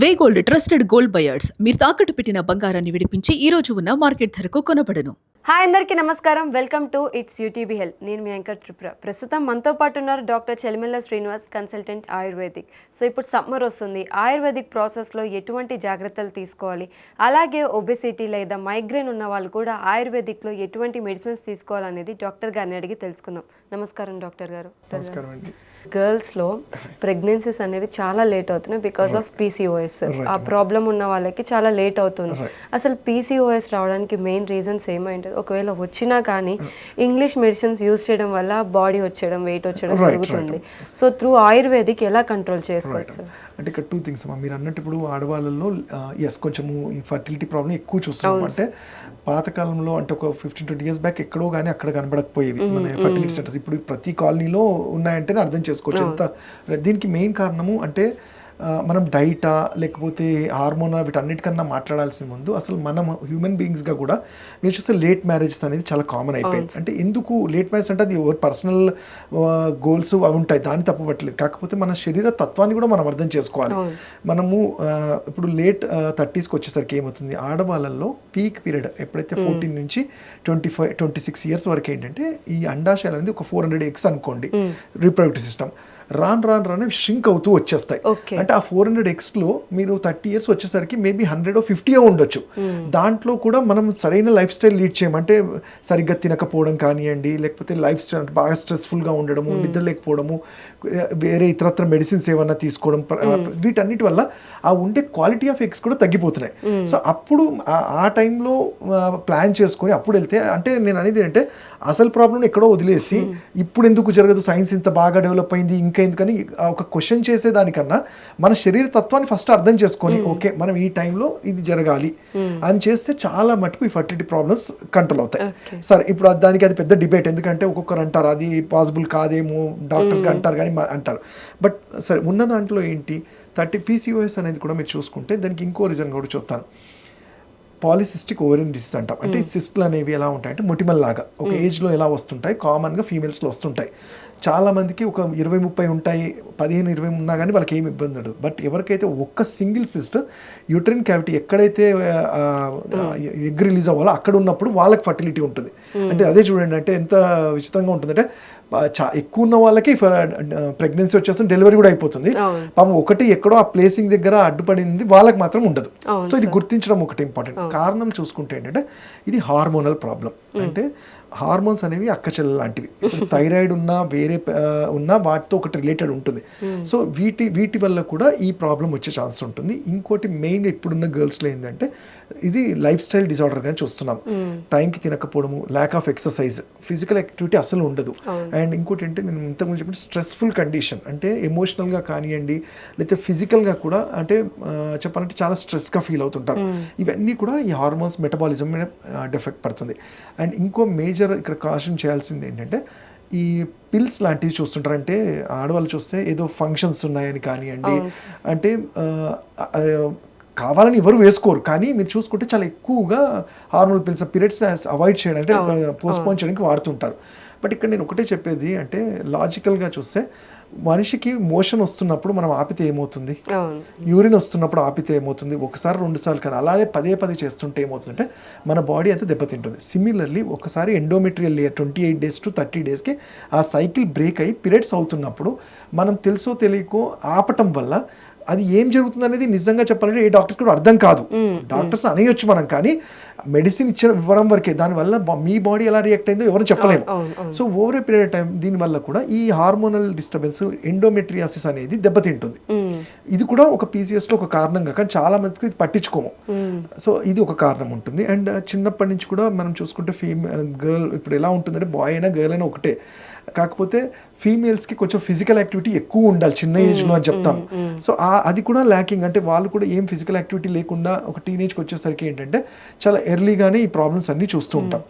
వే gold trusted gold buyers మీరు తాకట్టు పెట్టిన బంగారాన్ని విడిపించి ఈ రోజు ఉన్న మార్కెట్ ధరకు కొనబడను. హాయ్ అందరికీ నమస్కారం. Welcome to it's UTB health. నేను మీ యాంకర్ త్రిపుర. ప్రస్తుతం మనతో పాటు ఉన్నారు doctor Chelimella Srinivas, consultant ayurvedic. So ఇప్పుడు సమ్మర్ వస్తుంది, ఆయుర్వేదిక్ ప్రాసెస్లో ఎటువంటి జాగ్రత్తలు తీసుకోవాలి, అలాగే ఒబెసిటీ లేదా మైగ్రేన్ ఉన్న వాళ్ళు కూడా ఆయుర్వేదిక్లో ఎటువంటి మెడిసిన్స్ తీసుకోవాలనేది డాక్టర్ గారిని అడిగి తెలుసుకుందాం. నమస్కారం డాక్టర్ గారు. గర్ల్స్లో ప్రెగ్నెన్సీస్ అనేది చాలా లేట్ అవుతున్నాయి బికాస్ ఆఫ్ పీసీఓఎస్. ఆ ప్రాబ్లం ఉన్న వాళ్ళకి చాలా లేట్ అవుతుంది. అసలు పీసీఓఎస్ రావడానికి మెయిన్ రీజన్స్ ఏమైంది? ఒకవేళ వచ్చినా కానీ ఇంగ్లీష్ మెడిసిన్స్ యూజ్ చేయడం వల్ల బాడీ వచ్చేయడం, వెయిట్ వచ్చేయడం జరుగుతుంది. సో త్రూ ఆయుర్వేదిక్ ఎలా కంట్రోల్ చేసుకోవచ్చు? అంటే ఇక్కడ టూ థింగ్స్ అమ్మా. మీరు అన్నట్టు ఇప్పుడు ఆడవాళ్ళలో కొంచెము ఈ ఫర్టిలిటీ ప్రాబ్లం ఎక్కువ చూస్తున్నాం. అంటే పాతకాలంలో అంటే ఒక 15-20 years బ్యాక్ ఎక్కడో కానీ అక్కడ కనబడకపోయేవి మన ఫర్టిలిటీ సెంటర్స్. ఇప్పుడు ప్రతి కాలనీలో ఉన్నాయంటేనే అర్థం చేసుకోవచ్చు ఎంత. దీనికి మెయిన్ కారణము అంటే మనం డైటా లేకపోతే హార్మోన్ వీటన్నిటికన్నా మాట్లాడాల్సిన ముందు అసలు మనం హ్యూమన్ బీయింగ్స్గా కూడా మీరు చూస్తే లేట్ మ్యారేజెస్ అనేది చాలా కామన్ అయిపోయింది. అంటే ఎందుకు లేట్ మ్యారేజ్ అంటే అది ఎవరు పర్సనల్ గోల్స్ అవి ఉంటాయి, దాన్ని తప్పట్లేదు. కాకపోతే మన శరీర తత్వాన్ని కూడా మనం అర్థం చేసుకోవాలి. మనము ఇప్పుడు లేట్ 30sకి వచ్చేసరికి ఏమవుతుంది, ఆడవాళ్ళల్లో పీక్ పీరియడ్ ఎప్పుడైతే 14 నుంచి 25-26 years వరకు ఏంటంటే ఈ అండాశయాలు అనేది ఒక 400 eggs అనుకోండి, రీప్రొడక్టివ్ సిస్టమ్ రాను ష్రింక్ అవుతూ వచ్చేస్తాయి. అంటే ఆ 400 eggsలో మీరు 30 years వచ్చేసరికి మేబీ 100 or 50 ఉండొచ్చు. దాంట్లో కూడా మనం సరైన లైఫ్ స్టైల్ లీడ్ చేయమంటే సరిగ్గా తినకపోవడం కానివ్వండి, లేకపోతే లైఫ్ స్టైల్ బాగా స్ట్రెస్ఫుల్గా ఉండడము, నిద్ర లేకపోవడము, వేరే ఇతరత్ర మెడిసిన్స్ ఏమన్నా తీసుకోవడం, వీటన్నిటి వల్ల ఆ ఉండే క్వాలిటీ ఆఫ్ ఎగ్స్ కూడా తగ్గిపోతున్నాయి. సో అప్పుడు ఆ టైంలో ప్లాన్ చేసుకొని అప్పుడు వెళ్తే, అంటే నేను అనేది అంటే అసలు ప్రాబ్లం ఎక్కడో వదిలేసి ఇప్పుడు ఎందుకు జరగదు, సైన్స్ ఇంత బాగా డెవలప్ అయింది ఇంకా ఎందుకని ఒక క్వశ్చన్ చేసేదానికన్నా మన శరీర తత్వాన్ని ఫస్ట్ అర్థం చేసుకొని ఓకే మనం ఈ టైంలో ఇది జరగాలి అని చేస్తే చాలా మటుకు ఈ ఫర్టిలిటీ ప్రాబ్లమ్స్ కంట్రోల్ అవుతాయి. సరే ఇప్పుడు దానికి అది పెద్ద డిబేట్, ఎందుకంటే ఒక్కొక్కరు అంటారు అది పాసిబుల్ కాదేమో, డాక్టర్స్గా అంటారు కానీ అంటారు. బట్ సరే ఉన్న దాంట్లో ఏంటి PCOS అనేది కూడా మీరు చూసుకుంటే దానికి ఇంకో రీజన్ కూడా చూస్తాను. పాలిసిస్టిక్ ఓవరియన్ డిసీజ్ అంటాం. అంటే సిస్ట్లు అనేవి ఎలా ఉంటాయంటే మొటిమల్లాగా ఒక ఏజ్లో ఎలా వస్తుంటాయి, కామన్గా ఫీమేల్స్లో వస్తుంటాయి. చాలా మందికి ఒక 20-30 ఉంటాయి, 15-20 ఉన్నా కానీ వాళ్ళకి ఏమి ఇబ్బంది ఉండదు. బట్ ఎవరికైతే ఒక్క సింగిల్ సిస్ట్ యూట్రైన్ క్యావిటీ ఎక్కడైతే ఎగ్ రిలీజ్ అవ్వాలో అక్కడ ఉన్నప్పుడు వాళ్ళకి ఫర్టిలిటీ ఉంటుంది. అంటే అదే చూడండి, అంటే ఎంత విచిత్రంగా ఉంటుందంటే ఎక్కువ ఉన్న వాళ్ళకి ప్రెగ్నెన్సీ వచ్చేస్తుంది, డెలివరీ కూడా అయిపోతుంది. పాపం ఒకటి ఎక్కడో ఆ ప్లేసింగ్ దగ్గర అడ్డుపడింది, వాళ్ళకి మాత్రం ఉండదు. సో ఇది గుర్తించడం ఒకటి ఇంపార్టెంట్. కారణం చూసుకుంటే ఏంటంటే ఇది హార్మోనల్ ప్రాబ్లం. అంటే హార్మోన్స్ అనేవి అక్కచెల్లెలు లాంటివి. థైరాయిడ్ ఉన్నా వేరే ఉన్నా వాటితో ఒకటి రిలేటెడ్ ఉంటుంది. సో వీటి వల్ల కూడా ఈ ప్రాబ్లం వచ్చే ఛాన్స్ ఉంటుంది. ఇంకోటి మెయిన్ ఇప్పుడున్న గర్ల్స్లో ఏంటంటే ఇది లైఫ్ స్టైల్ డిజార్డర్గా చూస్తున్నాం. టైంకి తినకపోవడము, lack of exercise, physical activity అసలు ఉండదు. అండ్ ఇంకోటి అంటే నేను ఇంతకుముందు చెప్పిన స్ట్రెస్ఫుల్ కండిషన్, అంటే ఎమోషనల్గా కానివ్వండి లేకపోతే ఫిజికల్గా కూడా అంటే చెప్పాలంటే చాలా స్ట్రెస్గా ఫీల్ అవుతుంటారు. ఇవన్నీ కూడా ఈ హార్మోన్స్ మెటబాలిజం మీద డిఫెక్ట్ పడుతుంది. అండ్ ఇంకో మేజర్ ఇక్కడ కాషన్ చేయాల్సింది ఏంటంటే ఈ పిల్స్ లాంటివి చూస్తుంటారు. అంటే ఆడవాళ్ళు చూస్తే ఏదో ఫంక్షన్స్ ఉన్నాయని కానివ్వండి, అంటే కావాలని ఎవరు వేసుకోరు, కానీ మీరు చూసుకుంటే చాలా ఎక్కువగా హార్మోనల్ పిల్స్ పీరియడ్స్ అవాయిడ్ చేయడం అంటే పోస్ట్పోన్ చేయడానికి వాడుతుంటారు. బట్ ఇక్కడ నేను ఒకటే చెప్పేది అంటే లాజికల్గా చూస్తే మనిషికి మోషన్ వస్తున్నప్పుడు మనం ఆపితే ఏమవుతుంది, యూరిన్ వస్తున్నప్పుడు ఆపితే ఏమవుతుంది, ఒకసారి 2 సార్లు కానీ అలాగే పదే చేస్తుంటే ఏమవుతుందంటే మన బాడీ అంతా దెబ్బతింటుంది. సిమిలర్లీ ఒకసారి ఎండోమెట్రియల్ లేయర్ 28 days to 30 daysకి ఆ సైకిల్ బ్రేక్ అయ్యి పీరియడ్స్ అవుతున్నప్పుడు మనం తెలుసో తెలియకో ఆపటం వల్ల అది ఏం జరుగుతుంది అనేది నిజంగా చెప్పాలంటే ఏ డాక్టర్స్ కూడా అర్థం కాదు. డాక్టర్స్ అనేయొచ్చు మనం, కానీ మెడిసిన్ ఇవ్వడం వరకే. దానివల్ల మీ బాడీ ఎలా రియాక్ట్ అయిందో ఎవరు చెప్పలేము. So over a period time దీనివల్ల కూడా ఈ హార్మోనల్ డిస్టర్బెన్స్, ఎండోమెట్రియాసిస్ అనేది దెబ్బతింటుంది. ఇది కూడా ఒక PCOSలో ఒక కారణంగా, కానీ చాలా మందికి ఇది పట్టించుకోము. సో ఇది ఒక కారణం ఉంటుంది. అండ్ చిన్నప్పటి నుంచి కూడా మనం చూసుకుంటే గర్ల్ ఇప్పుడు ఎలా ఉంటుందంటే బాయ్ అయినా గర్ల్ అయినా ఒకటే, కాకపోతే ఫీమేల్స్కి కొంచెం ఫిజికల్ యాక్టివిటీ ఎక్కువ ఉండాలి చిన్న ఏజ్లో అని చెప్తాం. సో అది కూడా ల్యాకింగ్. అంటే వాళ్ళు కూడా ఏం ఫిజికల్ యాక్టివిటీ లేకుండా ఒక టీనేజ్కి వచ్చేసరికి ఏంటంటే చాలా ఎర్లీగానే ఈ ప్రాబ్లమ్స్ అన్నీ చూస్తూ ఉంటాం.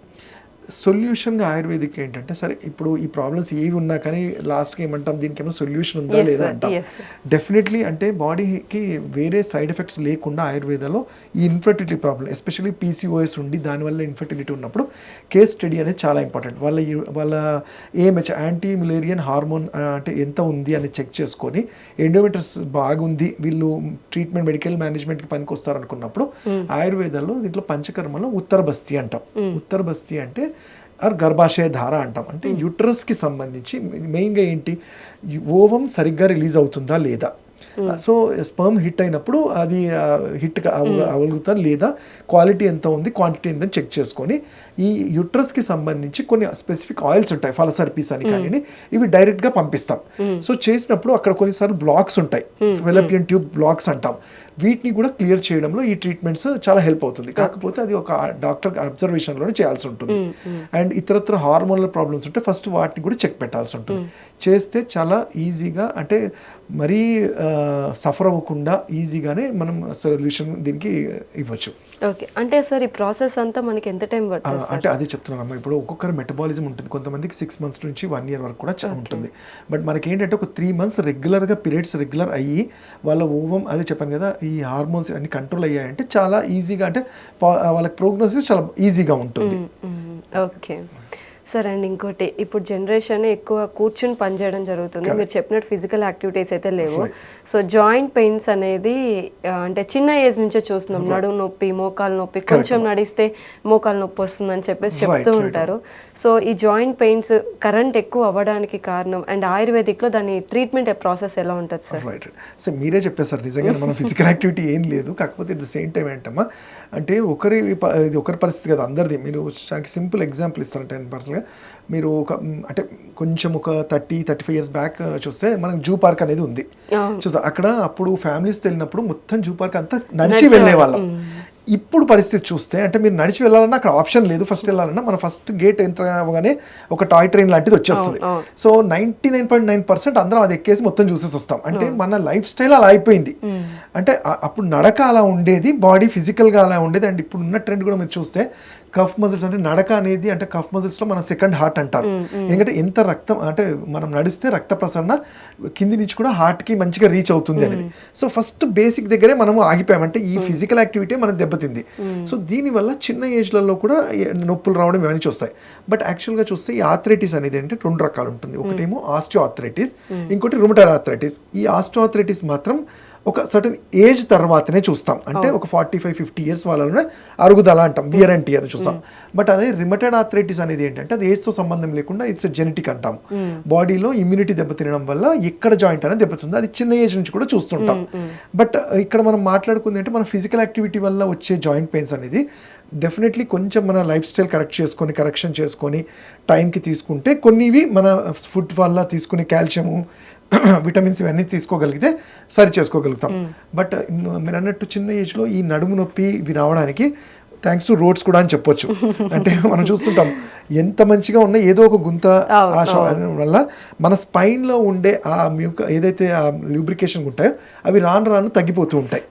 సొల్యూషన్గా ఆయుర్వేదిక్ ఏంటంటే, సరే ఇప్పుడు ఈ ప్రాబ్లమ్స్ ఏవి ఉన్నా కానీ లాస్ట్కి ఏమంటాం, దీనికి ఏమైనా సొల్యూషన్ ఉందా లేదా అంటాం. డెఫినెట్లీ అంటే బాడీకి వేరే సైడ్ ఎఫెక్ట్స్ లేకుండా ఆయుర్వేదంలో ఈ ఇన్ఫర్టిలిటీ ప్రాబ్లం, ఎస్పెషల్లీ పీసీఓఎస్ ఉండి దానివల్ల ఇన్ఫర్టిలిటీ ఉన్నప్పుడు కేస్ స్టడీ అనేది చాలా ఇంపార్టెంట్. వాళ్ళ ఏమేజ్ యాంటీ మిలేరియన్ హార్మోన్ అంటే ఎంత ఉంది అని చెక్ చేసుకొని, ఎండోమెట్రస్ బాగుంది, వీళ్ళు ట్రీట్మెంట్ మెడికల్ మేనేజ్మెంట్కి పనికి వస్తారు అనుకున్నప్పుడు ఆయుర్వేదంలో దీంట్లో పంచకర్మలో ఉత్తర బస్తీ అంటాం. ఉత్తర బస్తీ అంటే గర్భాశయ ధార అంటాం. అంటే యూట్రస్కి సంబంధించి మెయిన్గా ఏంటి, ఓవం సరిగ్గా రిలీజ్ అవుతుందా లేదా, సో స్పర్మ్ హిట్ అయినప్పుడు అది హిట్ అవ్వగలుగుతా లేదా, క్వాలిటీ ఎంత ఉంది క్వాంటిటీ ఎంత చెక్ చేసుకొని, ఈ యూట్రస్కి సంబంధించి కొన్ని స్పెసిఫిక్ ఆయిల్స్ ఉంటాయి, ఫలసర్పీస్ అని కానీ, ఇవి డైరెక్ట్గా పంపిస్తాం. సో చేసినప్పుడు అక్కడ కొన్నిసార్లు బ్లాక్స్ ఉంటాయి, ఫెలోపియన్ ట్యూబ్ బ్లాక్స్ అంటాం. వీటిని కూడా క్లియర్ చేయడంలో ఈ ట్రీట్మెంట్స్ చాలా హెల్ప్ అవుతుంది. కాకపోతే అది ఒక డాక్టర్ అబ్జర్వేషన్లోనే చేయాల్సి ఉంటుంది. అండ్ ఇతరత్ర హార్మోనల్ ప్రాబ్లమ్స్ ఉంటే ఫస్ట్ వాటిని కూడా చెక్ పెట్టాల్సి ఉంటుంది. చేస్తే చాలా ఈజీగా, అంటే మరీ సఫర్ అవ్వకుండా ఈజీగానే మనం సొల్యూషన్ దీనికి ఇవ్వచ్చు. ఓకే, అంటే సార్ ఈ ప్రాసెస్ అంతా మనకి ఎంత టైం పడుతుంది? అంటే అదే చెప్తున్నాను, ఇప్పుడు ఒక్కొక్కరు మెటబాలిజం ఉంటుంది. కొంతమందికి 6 months నుంచి 1 year వరకు కూడా ఉంటుంది. బట్ మనకి ఏంటంటే ఒక 3 months రెగ్యులర్గా పీరియడ్స్ రెగ్యులర్ అయ్యి వాళ్ళ ఓవం, అదే చెప్పాను కదా, ఈ హార్మోన్స్ అన్ని కంట్రోల్ అయ్యాయంటే చాలా ఈజీగా, అంటే వాళ్ళకి ప్రోగ్నోసిస్ చాలా ఈజీగా ఉంటుంది. ఓకే సార్, అండ్ ఇంకోటి, ఇప్పుడు జనరేషన్ ఎక్కువ కూర్చుని పనిచేయడం జరుగుతుంది. మీరు చెప్పినట్టు ఫిజికల్ యాక్టివిటీస్ అయితే లేవు. సో జాయింట్ పెయిన్స్ అనేది అంటే చిన్న ఏజ్ నుంచే చూస్తున్నాం. నడుము నొప్పి, మోకాలు నొప్పి, కొంచెం నడిస్తే మోకాలు నొప్పి వస్తుందని చెప్పేసి చెప్తూ ఉంటారు. సో ఈ జాయింట్ పెయిన్స్ కరెంట్ ఎక్కువ అవ్వడానికి కారణం, అండ్ ఆయుర్వేదిక్లో దాని ట్రీట్మెంట్ ప్రాసెస్ ఎలా ఉంటుంది సార్? రైట్, సో మీరే చెప్పేసారు, నిజంగా మన ఫిజికల్ యాక్టివిటీ ఏం లేదు. కాకపోతే అట్ ద సేమ్ టైం ఏంటమ్మా అంటే ఇది ఒకరి పరిస్థితి కదా, అందరిది. మీరు సింపుల్ ఎగ్జాంపుల్ ఇస్తారంటే పర్సనల్గా, మీరు అంటే కొంచెం ఒక 30-35 years బ్యాక్ చూస్తే మనకు జూ పార్క్ అనేది ఉంది చూసా. అక్కడ అప్పుడు ఫ్యామిలీస్ వెళ్ళినప్పుడు మొత్తం జూ పార్క్ అంతా నడిచి వెళ్ళే వాళ్ళం. ఇప్పుడు పరిస్థితి చూస్తే, అంటే మీరు నడిచి వెళ్ళాలన్నా అక్కడ ఆప్షన్ లేదు. ఫస్ట్ వెళ్ళాలన్నా మన ఫస్ట్ గేట్ ఎంటర్ అవ్వగానే ఒక టాయ్ ట్రైన్ లాంటిది వచ్చేస్తుంది. సో 99.9% అందరం అది ఎక్కేసి మొత్తం చూసేసి వస్తాం. అంటే మన లైఫ్ స్టైల్ అలా అయిపోయింది. అంటే అప్పుడు నడక అలా ఉండేది, బాడీ ఫిజికల్గా అలా ఉండేది. అండ్ ఇప్పుడు ఉన్న ట్రెండ్ కూడా మీరు చూస్తే కఫ్ మజిల్స్, అంటే నడక అనేది, అంటే కఫ్ మజిల్స్లో మన సెకండ్ హార్ట్ అంటారు. ఎందుకంటే ఎంత రక్తం, అంటే మనం నడిస్తే రక్త ప్రసరణ కింది నుంచి కూడా హార్ట్కి మంచిగా రీచ్ అవుతుంది అనేది. సో ఫస్ట్ బేసిక్ దగ్గరే మనము ఆగిపోయాం, అంటే ఈ ఫిజికల్ యాక్టివిటీ మనం దెబ్బతింది. సో దీనివల్ల చిన్న ఏజ్లలో కూడా నొప్పులు రావడం ఇవన్నీ చూస్తాయి. బట్ యాక్చువల్గా చూస్తే ఈ ఆర్థరైటిస్ అనేది అంటే 2 రకాలు ఉంటుంది. ఒకటేమో ఆస్టియో ఆర్థరైటిస్, ఇంకోటి రుమటాయిడ్ ఆర్థరైటిస్. ఈ ఆస్టియో ఆర్థరైటిస్ మాత్రం ఒక సర్టన్ ఏజ్ తర్వాతనే చూస్తాం. అంటే ఒక 45-50 years వాళ్ళలోనే అరుగుదల అంటాం, వియర్ అండ్ టియర్ చూస్తాం. బట్ అదే రిమటైడ్ ఆర్థరైటిస్ అనేది ఏంటంటే అది ఏజ్తో సంబంధం లేకుండా ఇట్స్ జెనెటిక్ అంటాం. బాడీలో ఇమ్యూనిటీ దెబ్బతినడం వల్ల ఎక్కడ జాయింట్ అనేది దెబ్బతింది, అది చిన్న ఏజ్ నుంచి కూడా చూస్తుంటాం. బట్ ఇక్కడ మనం మాట్లాడుకుంది అంటే మన ఫిజికల్ యాక్టివిటీ వల్ల వచ్చే జాయింట్ పెయిన్స్ అనేది డెఫినెట్లీ కొంచెం మన లైఫ్ స్టైల్ కరెక్షన్ చేసుకొని టైంకి తీసుకుంటే, కొన్నివి మన ఫుడ్ వల్ల తీసుకునే కాల్షియము, విటమిన్స్ ఇవన్నీ తీసుకోగలిగితే సరి చేసుకోగలుగుతాం. బట్ మీరు అన్నట్టు చిన్న ఏజ్లో ఈ నడుము నొప్పి ఇవి రావడానికి థ్యాంక్స్ టు రోడ్స్ కూడా అని చెప్పొచ్చు. అంటే మనం చూస్తుంటాం ఎంత మంచిగా ఉన్న ఏదో ఒక గుంత వల్ల మన స్పైన్లో ఉండే ఆ ఏదైతే ఆ ల్యూబ్రికేషన్ ఉంటాయో అవి రాను తగ్గిపోతూ ఉంటాయి.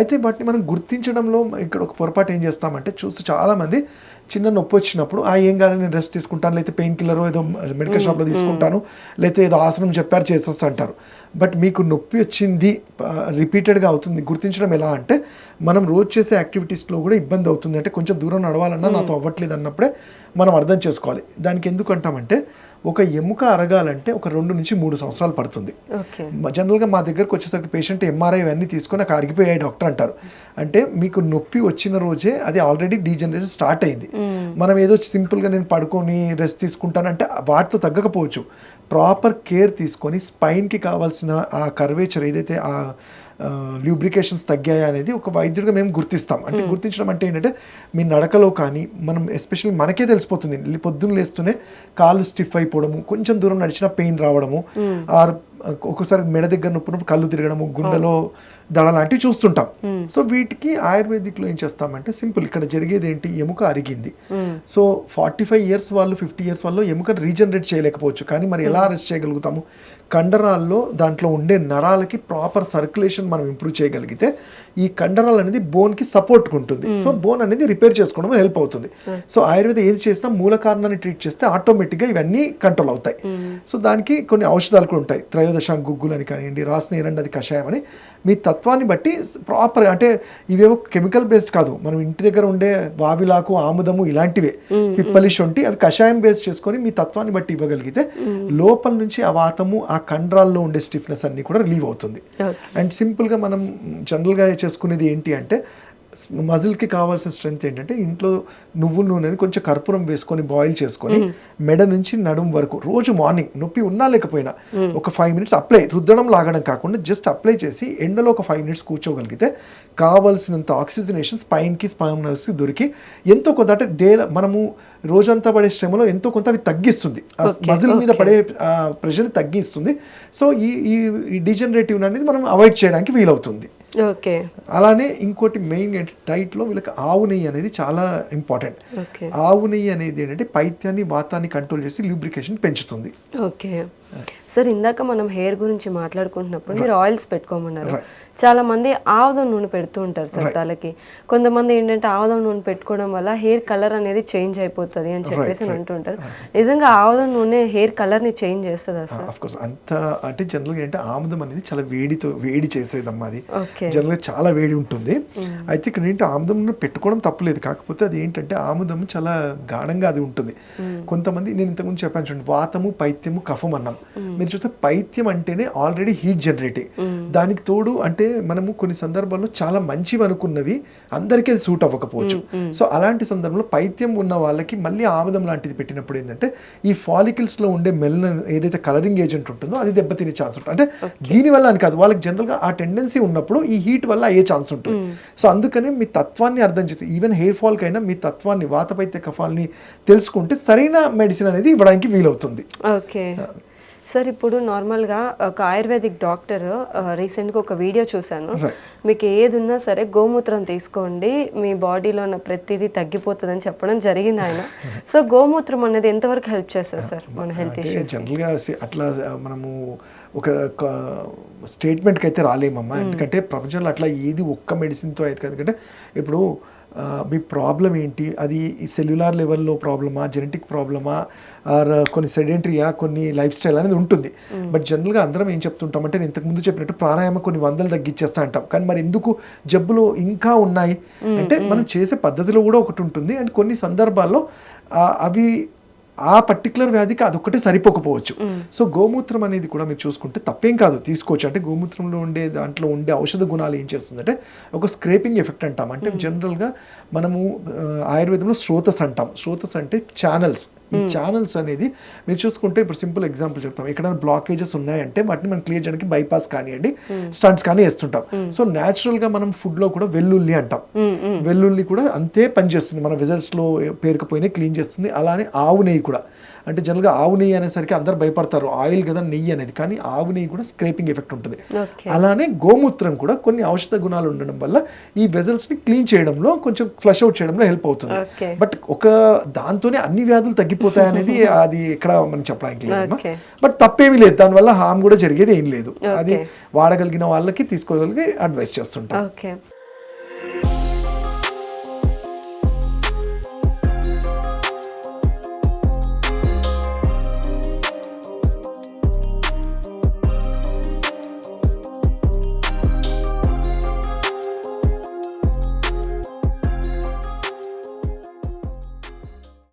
అయితే వాటిని మనం గుర్తించడంలో ఇక్కడ ఒక పొరపాటు ఏం చేస్తామంటే, చూస్తే చాలామంది చిన్న నొప్పి వచ్చినప్పుడు ఏం కాదు నేను రెస్ట్ తీసుకుంటాను, లేకపోతే పెయిన్ కిల్లర్ ఏదో మెడికల్ షాప్లో తీసుకుంటాను, లేకపోతే ఏదో ఆసనం చెప్పారు చేసేస్తా అంటారు. బట్ మీకు నొప్పి వచ్చింది రిపీటెడ్గా అవుతుంది, గుర్తించడం ఎలా అంటే మనం రోజు చేసే యాక్టివిటీస్లో కూడా ఇబ్బంది అవుతుంది. అంటే కొంచెం దూరం నడవాలన్నా నాతో అవ్వట్లేదు అన్నప్పుడే మనం అర్థం చేసుకోవాలి. దానికి ఎందుకు అంటామంటే, ఒక ఎముక అరగాలంటే ఒక 2 నుంచి 3 సంవత్సరాలు పడుతుంది. జనరల్గా మా దగ్గరకు వచ్చేసరికి పేషెంట్ ఎంఆర్ఐ ఇవన్నీ తీసుకొని నాకు అరిగిపోయాయి డాక్టర్ అంటారు. అంటే మీకు నొప్పి వచ్చిన రోజే అది ఆల్రెడీ డీజనరేషన్ స్టార్ట్ అయింది. మనం ఏదో సింపుల్గా నేను పడుకొని రెస్ట్ తీసుకుంటానంటే వాటితో తగ్గకపోవచ్చు. ప్రాపర్ కేర్ తీసుకొని స్పైన్కి కావాల్సిన ఆ కర్వేచర్ ఏదైతే ఆ ల్యూబ్రికేషన్స్ తగ్గాయా అనేది ఒక వైద్యుడిగా మేము గుర్తిస్తాం. అంటే గుర్తించడం అంటే ఏంటంటే మీ నడకలో కానీ మనం ఎస్పెషల్లీ మనకే తెలిసిపోతుంది. పొద్దున్న లేస్తూనే కాళ్ళు స్టిఫ్ అయిపోవడము, కొంచెం దూరం నడిచినా పెయిన్ రావడము, ఒక్కోసారి మెడ దగ్గర నొప్పినప్పుడు కళ్ళు తిరగడము, గుండెలో దడ లాంటివి చూస్తుంటాం. సో వీటికి ఆయుర్వేదిక్లో ఏం చేస్తామంటే సింపుల్, ఇక్కడ జరిగేది ఏంటి, ఎముక అరిగింది. సో 45 years వాళ్ళు 50 years వాళ్ళు ఎముక రీజనరేట్ చేయలేకపోవచ్చు. కానీ మరి ఎలా అరెస్ట్ చేయగలుగుతాము, కండరాల్లో దాంట్లో ఉండే నరాలకి ప్రాపర్ సర్క్యులేషన్ సర్క్యులేషన్ మనం ఇంప్రూవ్ చేయగలిగితే ఈ కండరాలు అనేది బోన్కి సపోర్ట్ ఉంటుంది. సో బోన్ అనేది రిపేర్ చేసుకోవడం హెల్ప్ అవుతుంది. సో ఆయుర్వేద ఏది చేసినా మూల కారణాన్ని ట్రీట్ చేస్తే ఆటోమేటిక్గా ఇవన్నీ కంట్రోల్ అవుతాయి. సో దానికి కొన్ని ఔషధాలు కూడా ఉంటాయి. త్రయోదశ గుగ్గులు అని కానివ్వండి, రాసిన ఎరండది కషాయం అని మీ తత్వాన్ని బట్టి ప్రాపర్, అంటే ఇవేవో కెమికల్ బేస్డ్ కాదు, మనం ఇంటి దగ్గర ఉండే వావిలాకు, ఆముదము ఇలాంటివే, పిప్పలి శొంఠి, అవి కషాయం బేస్ చేసుకొని మీ తత్వాన్ని బట్టి ఇవ్వగలిగితే లోపల నుంచి ఆ వాతము, ఆ కండరాల్లో ఉండే స్టిఫ్నెస్ అన్ని కూడా రిలీవ్ అవుతుంది. అండ్ సింపుల్గా మనం జనరల్గా చేసుకునేది ఏంటి అంటే మజిల్కి కావాల్సిన స్ట్రెంత్ ఏంటంటే ఇంట్లో నువ్వుల నూనెని కొంచెం కర్పూరం వేసుకొని బాయిల్ చేసుకొని మెడ నుంచి నడుం వరకు రోజు మార్నింగ్ నొప్పి ఉన్నా లేకపోయినా ఒక 5 minutes అప్లై, రుద్దడం లాగడం కాకుండా జస్ట్ అప్లై చేసి ఎండలో ఒక 5 minutes కూర్చోగలిగితే కావాల్సినంత ఆక్సిజనేషన్ స్పైన్కి, స్పైనల్స్కి దొరికి ఎంతో కొంత, అంటే మనము రోజంతా పడే శ్రమలో ఎంతో కొంత అవి తగ్గిస్తుంది, మజిల్ మీద పడే ప్రెషర్ తగ్గిస్తుంది. సో ఈ డిజనరేటివ్ అనేది మనం అవాయిడ్ చేయడానికి వీలవుతుంది. ఓకే. అలానే ఇంకోటి మెయిన్ ఏంటి, డైట్లో వీళ్ళకి ఆవు నెయ్యి అనేది చాలా ఇంపార్టెంట్. ఆవు నెయ్యి అనేది ఏంటంటే పైత్యాన్ని, వాతాన్ని కంట్రోల్ చేసి లూబ్రికేషన్ పెంచుతుంది. ఓకే సార్, ఇందాక మనం హెయిర్ గురించి మాట్లాడుకుంటున్నప్పుడు మీరు ఆయిల్స్ పెట్టుకోమన్నారు. చాలా మంది ఆముదం నూనె పెడుతూ ఉంటారు సార్ తలకి. కొంతమంది ఏంటంటే ఆముదం నూనె పెట్టుకోవడం వల్ల హెయిర్ కలర్ అనేది చేంజ్ అయిపోతుంది అని చెప్పేసి అంటుంటారు. నిజంగా ఆముదం నూనె హెయిర్ కలర్ ని చేంజ్ చేస్తుందా సార్? Of course. అంత అంటే జనరల్గా ఏంటంటే ఆముదం అనేది చాలా వేడి చేసేదమ్మా, అది జనరల్గా చాలా వేడి ఉంటుంది. అయితే ఇక్కడ ఏంటి, ఆముదం నూనె పెట్టుకోవడం తప్పులేదు, కాకపోతే అది ఏంటంటే ఆముదం చాలా గాఢంగా అది ఉంటుంది. కొంతమంది, నేను ఇంతకుముందు చెప్పాను చూడండి, వాతము, పైత్యము, కఫం అన్నాం. మీరు చూస్తే పైత్యం అంటేనే ఆల్రెడీ హీట్ జనరేటింగ్, దానికి తోడు అంటే మనము కొన్ని సందర్భాల్లో చాలా మంచివి అనుకున్నవి అందరికీ అది సూట్ అవ్వకపోవచ్చు. సో అలాంటి సందర్భంలో పైత్యం ఉన్న వాళ్ళకి మళ్ళీ ఆముదం లాంటిది పెట్టినప్పుడు ఏంటంటే ఈ ఫాలికల్స్ లో ఉండే మెలనిన్ ఏదైతే కలరింగ్ ఏజెంట్ ఉంటుందో అది దెబ్బతినే ఛాన్స్ ఉంటుంది. అంటే దీనివల్ల అని కాదు, వాళ్ళకి జనరల్గా ఆ టెండెన్సీ ఉన్నప్పుడు ఈ హీట్ వల్ల అయ్యే ఛాన్స్ ఉంటుంది. సో అందుకనే మీ తత్వాన్ని అర్థం చేసి, ఈవెన్ హెయిర్ ఫాల్ కైనా మీ తత్వాన్ని, వాతపైత్య కఫాల్ని తెలుసుకుంటే సరైన మెడిసిన్ అనేది ఇవ్వడానికి వీలవుతుంది. ఓకే సార్, ఇప్పుడు నార్మల్గా ఒక ఆయుర్వేదిక్ డాక్టర్ రీసెంట్గా ఒక వీడియో చూశాను. మీకు ఏది ఉన్నా సరే గోమూత్రం తీసుకోండి, మీ బాడీలో ఉన్న ప్రతిదీ తగ్గిపోతుందని చెప్పడం జరిగింది ఆయన. సో గోమూత్రం అనేది ఎంతవరకు హెల్ప్ చేస్తుంది సార్ మన హెల్త్ ఇష్యూస్? జనరల్గా అట్లా మనము ఒక స్టేట్మెంట్కి అయితే రాలేమమ్మా, ఎందుకంటే ప్రపంచంలో అట్లా ఏది ఒక్క మెడిసిన్తో అయితే, ఎందుకంటే ఇప్పుడు మీ ప్రాబ్లం ఏంటి, అది సెల్యులార్ లెవెల్లో ప్రాబ్లమా, జెనెటిక్ ప్రాబ్లమా, ఆర్ కొన్ని సెడెంటరీయా, కొన్ని లైఫ్ స్టైల్ అనేది ఉంటుంది. బట్ జనరల్గా అందరం ఏం చెప్తుంటాం అంటే, నేను ఇంతకుముందు చెప్పినట్టు ప్రాణాయామం కొన్ని 100 తగ్గించేస్తా అంటాం, కానీ మరి ఎందుకు జబ్బులు ఇంకా ఉన్నాయి అంటే మనం చేసే పద్ధతిలో కూడా ఒకటి ఉంటుంది. అండ్ కొన్ని సందర్భాల్లో అవి ఆ పర్టికులర్ వ్యాధికి అదొక్కటే సరిపోకపోవచ్చు. సో గోమూత్రం అనేది కూడా మీరు చూసుకుంటే తప్పేం కాదు, తీసుకోవచ్చు. అంటే గోమూత్రంలో దాంట్లో ఉండే ఔషధ గుణాలు ఏం చేస్తుందంటే ఒక స్క్రేపింగ్ ఎఫెక్ట్ అంటాం. అంటే జనరల్గా మనము ఆయుర్వేదంలో శ్రోతస్ అంటాం. శ్రోతస్ అంటే ఛానల్స్. ఈ ఛానల్స్ అనేది మీరు చూసుకుంటే, ఇప్పుడు సింపుల్ ఎగ్జాంపుల్ చెప్తాం, ఎక్కడైనా బ్లాకేజెస్ ఉన్నాయంటే వాటిని మనం క్లియర్ చేయడానికి బైపాస్ కానివ్వండి, స్టంట్స్ కానీ వేస్తుంటాం. సో న్యాచురల్గా మనం ఫుడ్లో కూడా వెల్లుల్లి అంటాం. వెల్లుల్లి కూడా అంతే పనిచేస్తుంది, మన వెజల్స్లో పేరుకుపోయినా క్లీన్ చేస్తుంది. అలానే ఆవు నెయ్యి కూడా, అంటే జనరల్గా ఆవు నెయ్యి అనేసరికి అందరు భయపడతారు, ఆయిల్ కదా నెయ్యి అనేది, కానీ ఆవు నెయ్యి కూడా స్క్రేపింగ్ ఎఫెక్ట్ ఉంటుంది. అలానే గోమూత్రం కూడా కొన్ని ఔషధ గుణాలు ఉండడం వల్ల ఈ వెజల్స్ని క్లీన్ చేయడంలో, కొంచెం ఫ్లష్ అవుట్ చేయడంలో హెల్ప్ అవుతుంది. బట్ ఒక దాంతోనే అన్ని వ్యాధులు తగ్గిపోతాయి అనేది అది ఎక్కడ మనం చెప్పడానికి లేదమ్మా. బట్ తప్పేమీ లేదు, దానివల్ల హామ్ కూడా జరిగేది ఏం లేదు. అది వాడగలిగిన వాళ్ళకి, తీసుకోగలిగి అడ్వైస్ చేస్తుంటాం.